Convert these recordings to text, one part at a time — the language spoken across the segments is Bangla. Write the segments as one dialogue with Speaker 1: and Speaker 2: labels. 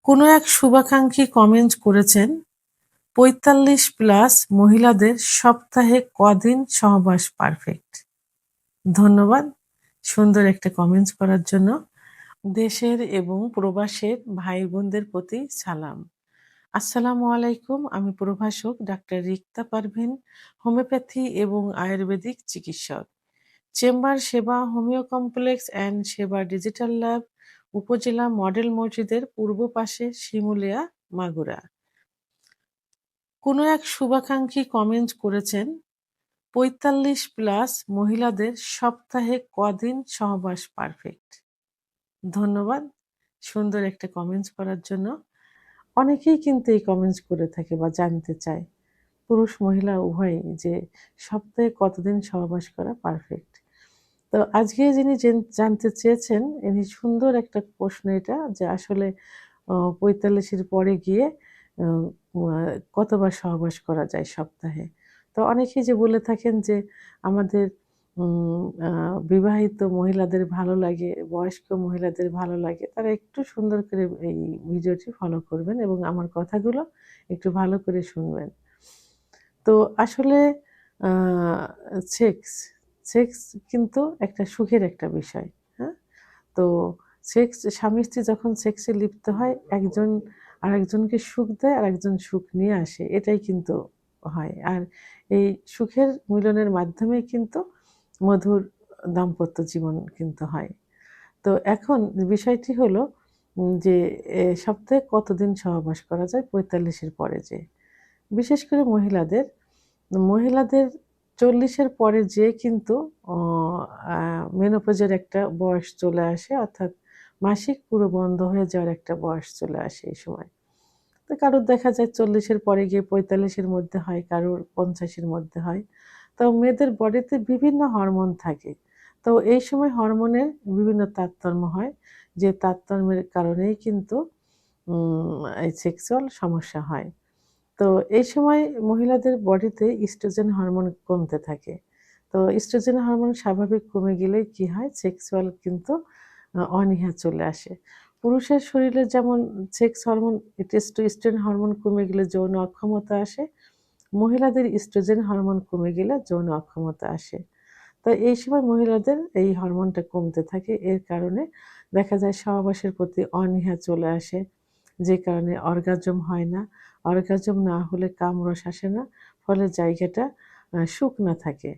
Speaker 1: কোনো এক শুভাকাঙ্ক্ষী কমেন্ট করেছেন, ৪৫+ মহিলাদের সপ্তাহে কদিন সহবাস পারফেক্ট। ধন্যবাদ সুন্দর একটা কমেন্টস করার জন্য। দেশের এবং প্রবাসের ভাই বোনদের প্রতি সালাম। আসসালামু আলাইকুম। আমি প্রভাষক ডাক্তার রিক্তা পারভীন, হোমিওপ্যাথি এবং আয়ুর্বেদিক চিকিৎসক। চেম্বার সেবা হোমিও কমপ্লেক্স অ্যান্ড সেবা ডিজিটাল ল্যাব, উপজেলা মডেল মসজিদের পূর্ব পাশে, শিমুলিয়া, মাগুরা। কোনো এক শুভাকাঙ্ক্ষী কমেন্ট করেছেন, ৪৫+ মহিলাদের সপ্তাহে কদিন সহবাস পারফেক্ট। ধন্যবাদ সুন্দর একটা কমেন্টস করার জন্য। অনেকেই কিন্তু এই কমেন্টস করে থাকে বা জানতে চায়, পুরুষ মহিলা উভয়ই, যে সপ্তাহে কতদিন সহবাস করা পারফেক্ট। তো আজকে যিনি জানতে চেয়েছেন, ইনি সুন্দর একটা প্রশ্ন এটা, যে আসলে ৪৫ এর পরে গিয়ে আ আ কতবার সহবাস করা যায় সপ্তাহে? তো অনেকেই যে বলে থাকেন যে আমাদের উম আ বিবাহিত মহিলাদের ভালো লাগে, বয়স্ক মহিলাদের ভালো লাগে। তারা একটু সুন্দর করে এই ভিডিওটি ফলো করবেন এবং আমার কথাগুলো একটু ভালো করে শুনবেন। তো আসলে আ সেক্স, সেক্স কিন্তু একটা সুখের একটা বিষয়। হ্যাঁ? তো সেক্স স্বামী-স্ত্রী যখন সেক্সে লিপ্ত হয়, একজন আরেকজনকে সুখ দেয়, আরেকজন সুখ নিয়ে আসে। এটাই কিন্তু হয়। আর এই সুখের মিলনের মাধ্যমেই কিন্তু মধুর দাম্পত্য জীবন কিন্তু হয়। তো এখন বিষয়টি হলো যে সপ্তাহে কতদিন সহবাস করা যায় ৪৫ এর পরে যেয়ে। বিশেষ করে মহিলাদের ৪০ এর পরে যেয়ে কিন্তু অ আ মেনোপজের একটা বয়স চলে আসে, অর্থাৎ মাসিক পুরো বন্ধ হয়ে যাওয়ার একটা বয়স চলে আসে এই সময়। তো কারোর দেখা যায় ৪০ এর পরে গিয়ে ৪৫ এর মধ্যে হয়, কারোর ৫০ এর মধ্যে হয়। তো মেয়েদের বডিতে বিভিন্ন হরমোন থাকে। তো এই সময় হরমোনের বিভিন্ন তারতম্য হয়। যে তারতম্যের কারণেই কিন্তু এই সেক্সুয়াল সমস্যা হয়। তো এই সময় মহিলাদের বডিতে ইস্ট্রোজেন হরমোন কমতে থাকে। তো ইস্ট্রোজেন হরমোন স্বাভাবিক কমে গেলে কি হয়? সেক্সুয়াল কিন্তু অনীহা চলে আসে। পুরুষের শরীরে যেমন সেক্স হরমোন টেস্টোস্টেরন হরমোন কমে গেলে যৌন অক্ষমতা আসে, মহিলাদের ইস্ট্রোজেন হরমোন কমে গেলে যৌন অক্ষমতা আসে। তো এই সময় মহিলাদের এই হরমোনটা কমতে থাকে। এর কারণে দেখা যায় সহবাসের প্রতি অনীহা চলে আসে। যে কারণে অর্গাজম হয় না। অর্গাজম না হলে কামরস আসে না। ফলে জায়গাটা শুকনা থাকে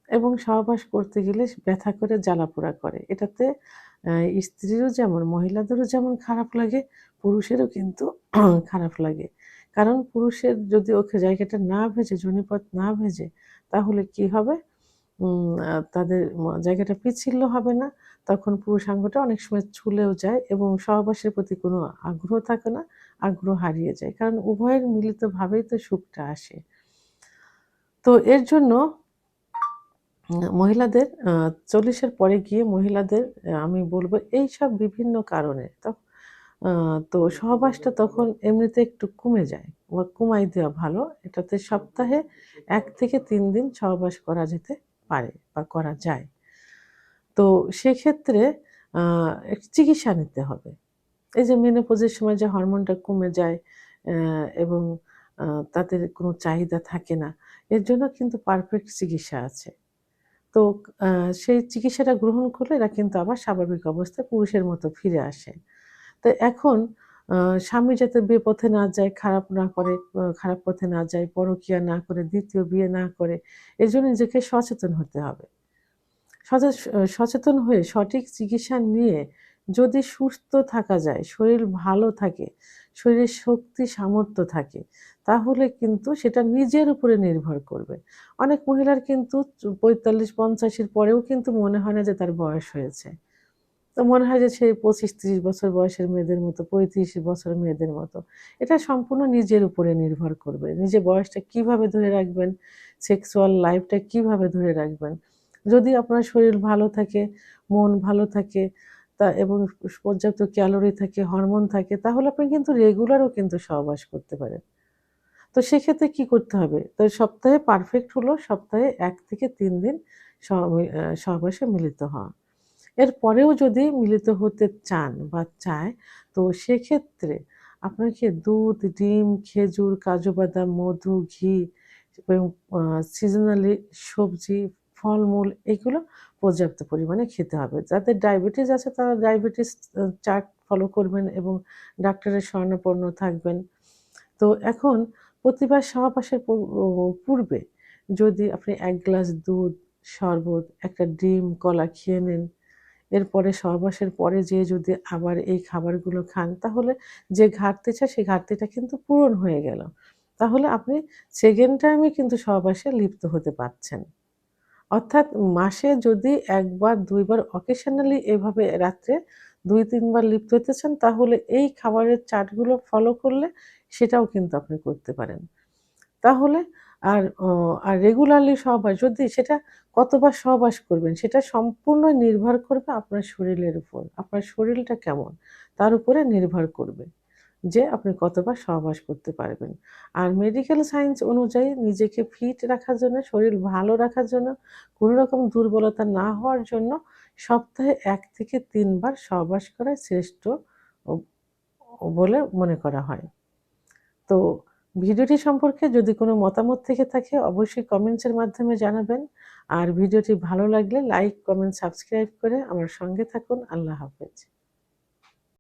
Speaker 1: এবং সহবাস করতে গেলে ব্যথা করে জ্বালাপোড়া করে। এটাতে আ স্ত্রীরও যেমন, মহিলাদেরও যেমন খারাপ লাগে, পুরুষেরও কিন্তু খারাপ লাগে। কারণ পুরুষের যদি ওকে জায়গাটা না ভেজে, যোনিপথ না ভেজে, তাহলে কি হবে? তাদের জায়গাটা পিচ্ছিল হবে না। তখন পুরুষাঙ্গটা অনেক সময় ছুলেও যায় এবং সহবাসের প্রতি কোনো আগ্রহ থাকে না, আগ্রহ হারিয়ে যায়। কারণ উভয়ের মিলিতভাবেই তো সুখটা আসে। তো এর জন্য মহিলাদের ৪০ এর পরে গিয়ে মহিলাদের আমি বলব এইসব বিভিন্ন কারণে আ তো সহবাসটা তখন এমনিতে একটু কমে যায় বা কমায় দেওয়া ভালো। এটাতে সপ্তাহে ১ থেকে ৩ দিন সহবাস করা যেতে পারে বা করা যায়। তো সেক্ষেত্রে আ চিকিৎসা নিতে হবে। এই যে মেনোপজের সময় যে হরমোনটা কমে যায় এবং আ তাদের কোনো চাহিদা থাকে না। এর জন্য কিন্তু পারফেক্ট চিকিৎসা আছে। তো আ সেই চিকিৎসাটা গ্রহণ করলে এরা কিন্তু আবার স্বাভাবিক অবস্থায় পুরুষের মতো ফিরে আসে। তো এখন আ স্বামী যাতে বেপথে না যায়, খারাপ না করে, খারাপ পথে না যায়, পরকীয়া না করে, ২য় বিয়ে না করে, এজন্য নিজেকে সচেতন হতে হবে। সচেতন হয়ে সঠিক চিকিৎসা নিয়ে যদি সুস্থ থাকা যায়, শরীর ভালো থাকে, শরীরে শক্তি সামর্থ্য থাকে, তাহলে কিন্তু সেটা নিজের উপরে নির্ভর করবে। অনেক মহিলার কিন্তু ৪৫-৫০ এর পরেও কিন্তু মনে হয় না যে তার বয়স হয়েছে। তো মনে হয় যে সেই ২৫-৩০ বছর বয়সের মেয়েদের মতো, ৩৫ বছরের মেয়েদের মতো। এটা সম্পূর্ণ নিজের উপরে নির্ভর করবে। নিজের বয়সটা কিভাবে ধরে রাখবেন, সেক্সুয়াল লাইফটা কিভাবে ধরে রাখবেন। যদি আপনার শরীর ভালো থাকে, মন ভালো থাকে এবং পর্যাপ্ত ক্যালোরি থাকে, হরমোন থাকে, তাহলে আপনি কিন্তু রেগুলারও কিন্তু সহবাস করতে পারেন। তো সেক্ষেত্রে কি করতে হবে? তো সপ্তাহে পারফেক্ট হলো সপ্তাহে ১ থেকে ৩ দিন সহবাসে মিলিত হওয়া। এরপরেও যদি মিলিত হতে চান বা চায়, তো সেক্ষেত্রে আপনাকে দুধ, ডিম, খেজুর, কাজু বাদাম, মধু, ঘি এবং সিজনালি সবজি, ফলমূল এগুলো পর্যাপ্ত পরিমাণে খেতে হবে। যাদের ডায়াবেটিস আছে তারা ডায়াবেটিস চার্ট ফলো করবেন এবং ডাক্তারের শরণাপন্ন থাকবেন। তো এখন প্রতিবার সহবাসের পূর্বে যদি আপনি ১ গ্লাস দুধ, শরবত, একটা ডিম, কলা খেয়ে নেন, এরপরে সহবাসের পরে যেয়ে যদি আবার এই খাবারগুলো খান, তাহলে যে ঘাটতিটা সেই ঘাটতিটা কিন্তু পূরণ হয়ে গেল। তাহলে আপনি 2nd টাইমে কিন্তু সহবাসে লিপ্ত হতে পারছেন। অর্থাৎ মাসে যদি ১ বার ২ বার অকেশনালি এভাবে রাত্রে ২-৩ বার লিপ্ত হতে চান, তাহলে এই খাবারের চার্টগুলো ফলো করলে সেটাও কিন্তু আপনি করতে পারেন। তাহলে আর আর রেগুলারলি সহবাস যদি সেটা কতবার সহবাস করবেন সেটা সম্পূর্ণ নির্ভর করবে আপনার শরীরের উপর। আপনার শরীরটা কেমন তার উপরে নির্ভর করবে যে আপনি কতবার সহবাস করতে পারবেন। আর মেডিকেল সায়েন্স অনুযায়ী নিজেকে ফিট রাখার জন্য, শরীর ভালো রাখার জন্য, কোনো রকম দুর্বলতা না হওয়ার জন্য সপ্তাহে ১ থেকে ৩ বার সহবাস করাই শ্রেষ্ঠ ও বলে মনে করা হয়। তো ভিডিওটি সম্পর্কে যদি কোনো মতামত থেকে থাকে অবশ্যই কমেন্টসের মাধ্যমে জানাবেন। আর ভিডিওটি ভালো লাগলে লাইক, কমেন্ট, সাবস্ক্রাইব করে আমার সঙ্গে থাকুন। আল্লাহ হাফেজ।